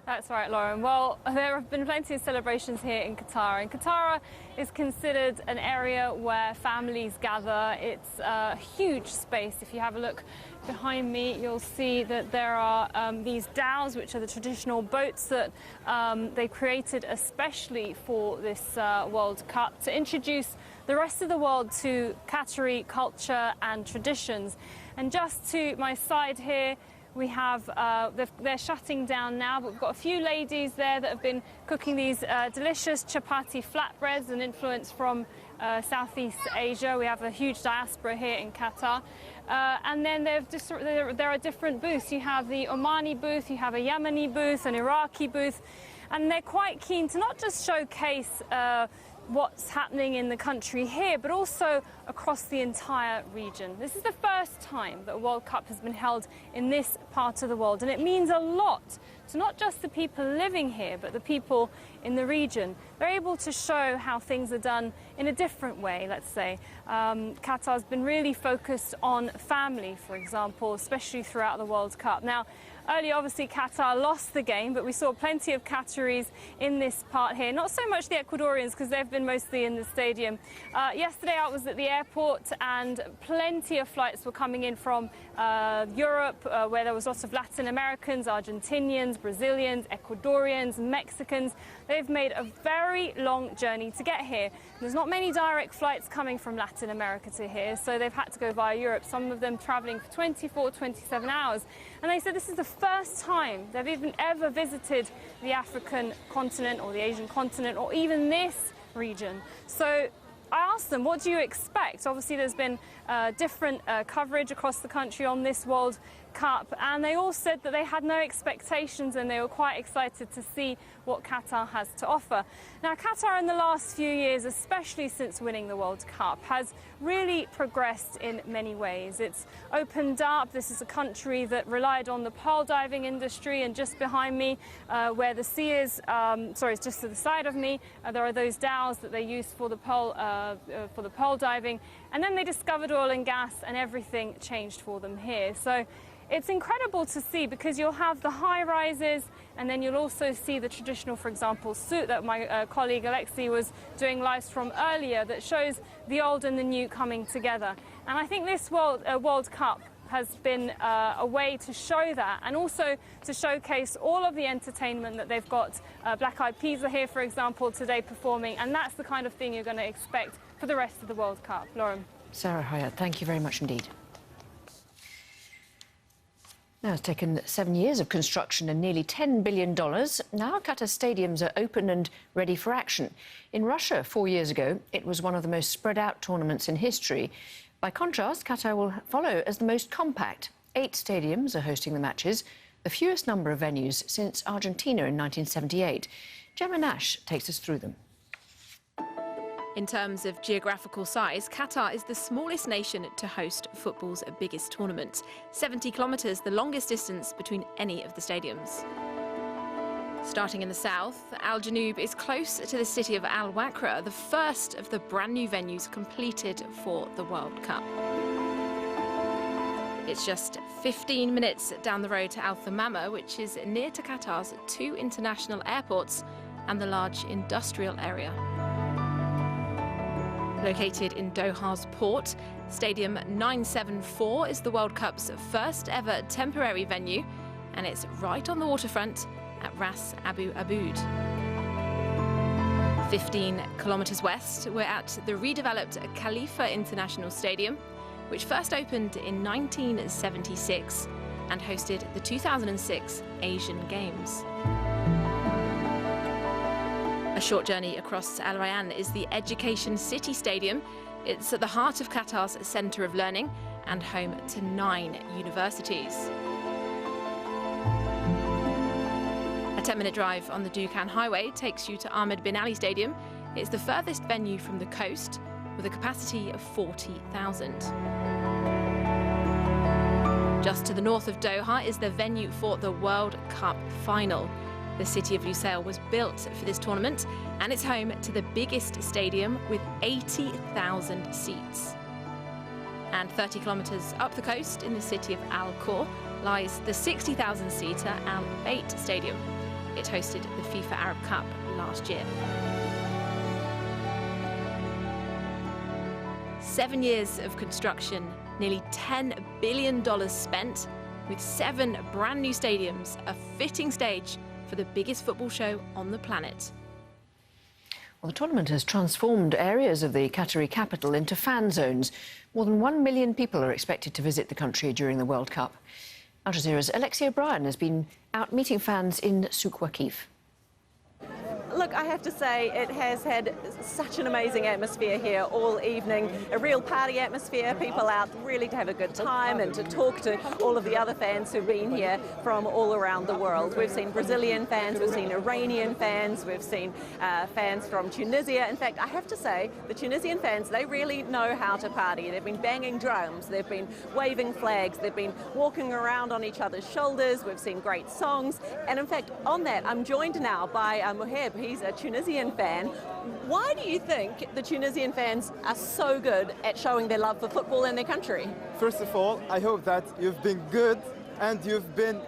That's right, Lauren. Well, there have been plenty of celebrations here in Qatar, and Qatar is considered an area where families gather. It's a huge space. If you have a look behind me, you'll see that there are these dhows, which are the traditional boats that they created especially for this World Cup to introduce the rest of the world to Qatari culture and traditions. And just to my side here, we have, they're shutting down now, but we've got a few ladies there that have been cooking these delicious chapati flatbreads, an influence from Southeast Asia. We have a huge diaspora here in Qatar. And then there are different booths. You have the Omani booth, you have a Yemeni booth, an Iraqi booth, and they're quite keen to not just showcase what's happening in the country here, but also across the entire region. This is the first time that a World Cup has been held in this part of the world, and it means a lot to not just the people living here, but the people in the region. They're able to show how things are done in a different way, let's say. Qatar's been really focused on family, for example, especially throughout the World Cup. Now, earlier, obviously, Qatar lost the game, but we saw plenty of Qataris in this part here. Not so much the Ecuadorians, because they've been mostly in the stadium. Yesterday, I was at the airport, and plenty of flights were coming in from Europe, where there was lots of Latin Americans, Argentinians, Brazilians, Ecuadorians, Mexicans. They've made a very long journey to get here. There's not many direct flights coming from Latin America to here, so they've had to go via Europe, some of them traveling for 24, 27 hours. And they said this is the first time they've even ever visited the African continent or the Asian continent or even this region. So I asked them, what do you expect? Obviously, there's been different coverage across the country on this World Cup, and they all said that they had no expectations and they were quite excited to see what Qatar has to offer. Now, Qatar in the last few years, especially since winning the World Cup, has really progressed in many ways. It's opened up. This is a country that relied on the pearl diving industry, and just behind me, where the sea is, sorry, it's just to the side of me, there are those dhows that they use for the pearl diving, and then they discovered oil and gas, and everything changed for them here. So it's incredible to see, because you'll have the high rises, and then you'll also see the traditional, for example, suit that my colleague Alexi was doing lives from earlier, that shows the old and the new coming together. And I think this World Cup has been a way to show that, and also to showcase all of the entertainment that they've got. Black Eyed Peas are here, for example, today performing, and that's the kind of thing you're going to expect for the rest of the World Cup. Lauren. Sarah Hayat, thank you very much indeed. Now, it's taken 7 years of construction and nearly $10 billion. Now Qatar stadiums are open and ready for action. In Russia 4 years ago, it was one of the most spread-out tournaments in history. By contrast, Qatar will follow as the most compact. 8 stadiums are hosting the matches, the fewest number of venues since Argentina in 1978. Gemma Nash takes us through them. In terms of geographical size, Qatar is the smallest nation to host football's biggest tournament. 70 kilometres, the longest distance between any of the stadiums. Starting in the south, Al Janoub is close to the city of Al Wakra, the first of the brand new venues completed for the World Cup. It's just 15 minutes down the road to Al Thamama, which is near to Qatar's 2 international airports and the large industrial area. Located in Doha's port, Stadium 974 is the World Cup's first ever temporary venue, and it's right on the waterfront at Ras Abu Aboud. 15 kilometres west, we're at the redeveloped Khalifa International Stadium, which first opened in 1976 and hosted the 2006 Asian Games. A short journey across Al Rayyan is the Education City Stadium. It's at the heart of Qatar's centre of learning and home to 9 universities. A 10-minute drive on the Dukhan Highway takes you to Ahmed bin Ali Stadium. It's the furthest venue from the coast, with a capacity of 40,000. Just to the north of Doha is the venue for the World Cup final. The city of Lusail was built for this tournament, and it's home to the biggest stadium with 80,000 seats. And 30 kilometres up the coast in the city of Al Khor lies the 60,000-seater Al Bayt Stadium. It hosted the FIFA Arab Cup last year. 7 years of construction, nearly $10 billion spent, with 7 brand new stadiums, a fitting stage for the biggest football show on the planet. Well, the tournament has transformed areas of the Qatari capital into fan zones. More than 1 million people are expected to visit the country during the World Cup. Al Jazeera's Alexia O'Brien has been out meeting fans in Souk Waqif. Look, I have to say it has had such an amazing atmosphere here all evening, a real party atmosphere, people out really to have a good time and to talk to all of the other fans who've been here from all around the world. We've seen Brazilian fans, we've seen Iranian fans, we've seen fans from Tunisia. In fact, I have to say the Tunisian fans, they really know how to party. They've been banging drums, they've been waving flags, they've been walking around on each other's shoulders, we've seen great songs, and in fact on that I'm joined now by Moheb. He's a Tunisian fan. Why do you think the Tunisian fans are so good at showing their love for football in their country? First of all, I hope that you've been good and you've been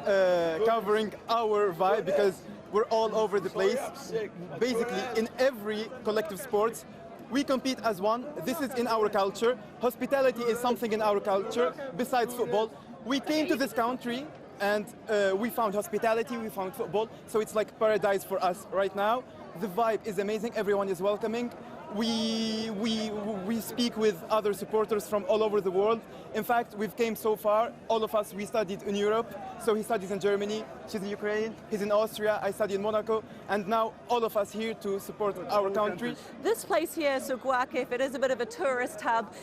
covering our vibe, because we're all over the place. Basically, in every collective sports, we compete as one. This is in our culture. Hospitality is something in our culture besides football. We came to this country and we found hospitality, we found football, so it's like paradise for us right now. The vibe is amazing, everyone is welcoming. We speak with other supporters from all over the world. In fact, we've came so far, all of us, we studied in Europe. So he studies in Germany, she's in Ukraine, he's in Austria, I study in Monaco, and now all of us here to support our country. This place here, Souk Waqif, it is a bit of a tourist hub.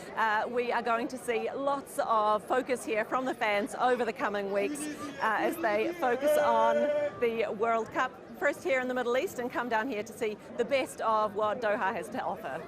We are going to see lots of focus here from the fans over the coming weeks as they focus on the World Cup. First here in the Middle East and come down here to see the best of what Doha has to offer.